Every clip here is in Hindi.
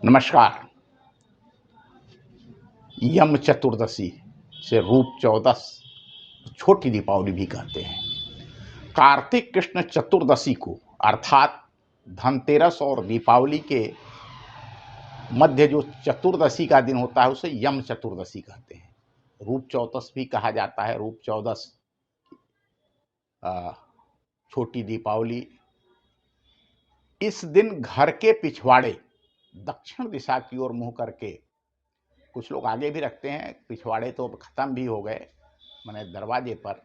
नमस्कार। यम चतुर्दशी से रूप चौदस, छोटी दीपावली भी कहते हैं। कार्तिक कृष्ण चतुर्दशी को अर्थात धनतेरस और दीपावली के मध्य जो चतुर्दशी का दिन होता है उसे यम चतुर्दशी कहते हैं। रूप चौदस भी कहा जाता है। रूप चौदस छोटी दीपावली। इस दिन घर के पिछवाड़े दक्षिण दिशा की ओर मुंह करके, कुछ लोग आगे भी रखते हैं, पिछवाड़े तो खत्म भी हो गए, माने दरवाजे पर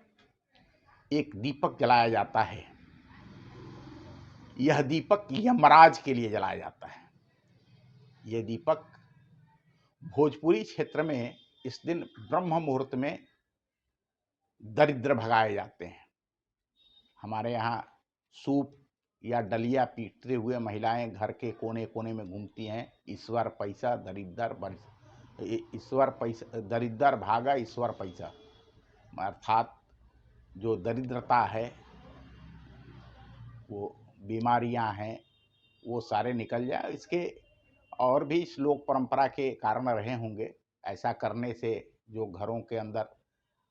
एक दीपक जलाया जाता है। यह दीपक यमराज के लिए जलाया जाता है। यह दीपक भोजपुरी क्षेत्र में इस दिन ब्रह्म मुहूर्त में दरिद्र भगाए जाते हैं। हमारे यहाँ सूप या डलिया पीटते हुए महिलाएं घर के कोने कोने में घूमती हैं। ईश्वर पैसा दरिद्र, ईश्वर पैसा दरिद्र भागा ईश्वर पैसा, अर्थात जो दरिद्रता है, वो बीमारियां हैं, वो सारे निकल जाए। इसके और भी श्लोक परंपरा के कारण रहे होंगे। ऐसा करने से जो घरों के अंदर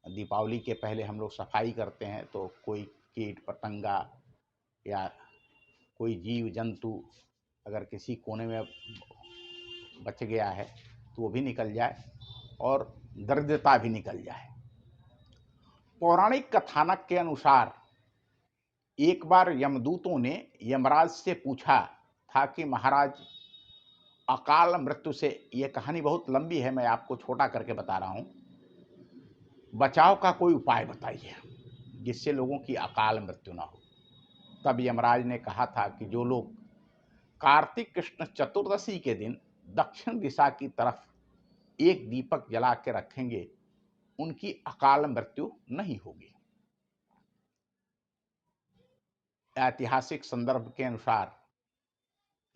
दीपावली के पहले हम लोग सफाई करते हैं तो कोई कीट पतंगा या कोई जीव जंतु अगर किसी कोने में बच गया है तो वो भी निकल जाए और दरिद्रता भी निकल जाए। पौराणिक कथानक के अनुसार एक बार यमदूतों ने यमराज से पूछा था कि महाराज, अकाल मृत्यु से, यह कहानी बहुत लंबी है, मैं आपको छोटा करके बता रहा हूं, बचाव का कोई उपाय बताइए जिससे लोगों की अकाल मृत्यु ना हो। तब यमराज ने कहा था कि जो लोग कार्तिक कृष्ण चतुर्दशी के दिन दक्षिण दिशा की तरफ एक दीपक जला के रखेंगे उनकी अकाल मृत्यु नहीं होगी। ऐतिहासिक संदर्भ के अनुसार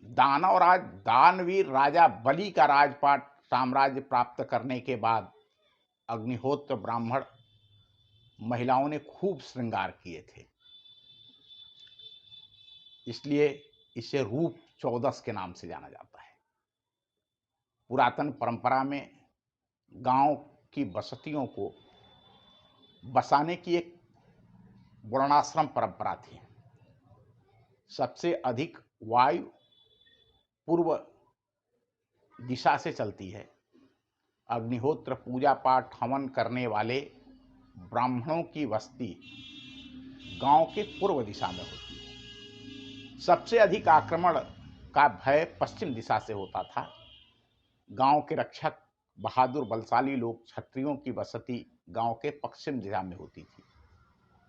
दानवराज दानवीर राजा बलि का राजपाट साम्राज्य प्राप्त करने के बाद अग्निहोत्र ब्राह्मण महिलाओं ने खूब श्रृंगार किए थे, इसलिए इसे रूप चौदस के नाम से जाना जाता है। पुरातन परंपरा में गांव की बस्तियों को बसाने की एक वर्णाश्रम परंपरा थी। सबसे अधिक वायु पूर्व दिशा से चलती है। अग्निहोत्र पूजा पाठ हवन करने वाले ब्राह्मणों की बस्ती गांव के पूर्व दिशा में होती है। सबसे अधिक आक्रमण का भय पश्चिम दिशा से होता था। गांव के रक्षक बहादुर बलशाली लोग क्षत्रियों की बस्ती गांव के पश्चिम दिशा में होती थी।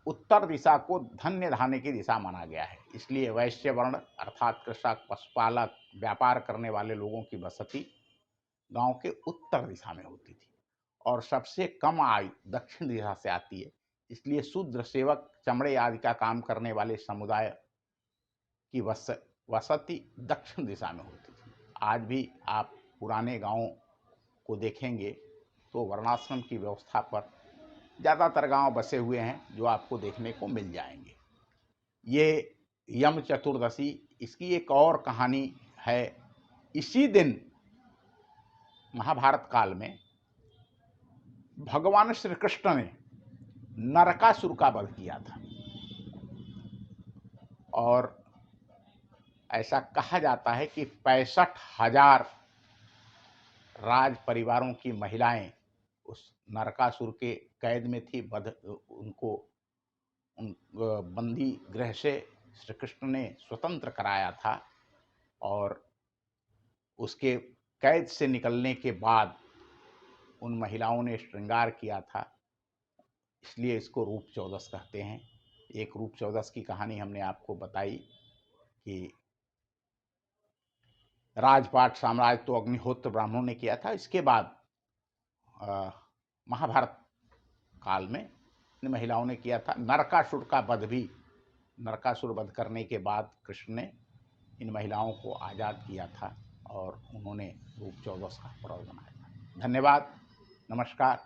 उत्तर दिशा को धन्य धान्य की दिशा माना गया है, इसलिए वैश्य वर्ण अर्थात कृषक पशुपालक व्यापार करने वाले लोगों की बस्ती गांव के उत्तर दिशा में होती थी और सबसे कम आय दक्षिण दिशा से आती है, इसलिए शूद्र सेवक चमड़े आदि का काम करने वाले समुदाय की बस्ती दक्षिण दिशा में होती थी। आज भी आप पुराने गांवों को देखेंगे तो वर्णाश्रम की व्यवस्था पर ज़्यादातर गांव बसे हुए हैं जो आपको देखने को मिल जाएंगे। ये यम चतुर्दशी, इसकी एक और कहानी है। इसी दिन महाभारत काल में भगवान श्री कृष्ण ने नरकासुर का वध किया था और ऐसा कहा जाता है कि 65,000 राज परिवारों की महिलाएं उस नरकासुर के कैद में थी। उनको बंदी गृह से श्री कृष्ण ने स्वतंत्र कराया था और उसके कैद से निकलने के बाद उन महिलाओं ने श्रृंगार किया था, इसलिए इसको रूप चौदस कहते हैं। एक रूप चौदस की कहानी हमने आपको बताई कि राजपाट साम्राज्य तो अग्निहोत्र ब्राह्मणों ने किया था। इसके बाद महाभारत काल में इन महिलाओं ने किया था। नरकासुर का वध भी, नरकासुर वध करने के बाद कृष्ण ने इन महिलाओं को आज़ाद किया था और उन्होंने रूप चौदस का पर्व मनाया था। धन्यवाद, नमस्कार।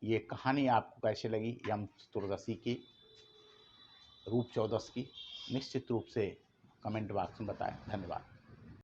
ये कहानी आपको कैसे लगी यम चतुर्दशी की, रूप चौदस की, निश्चित रूप से कमेंट बॉक्स में बताएं। धन्यवाद।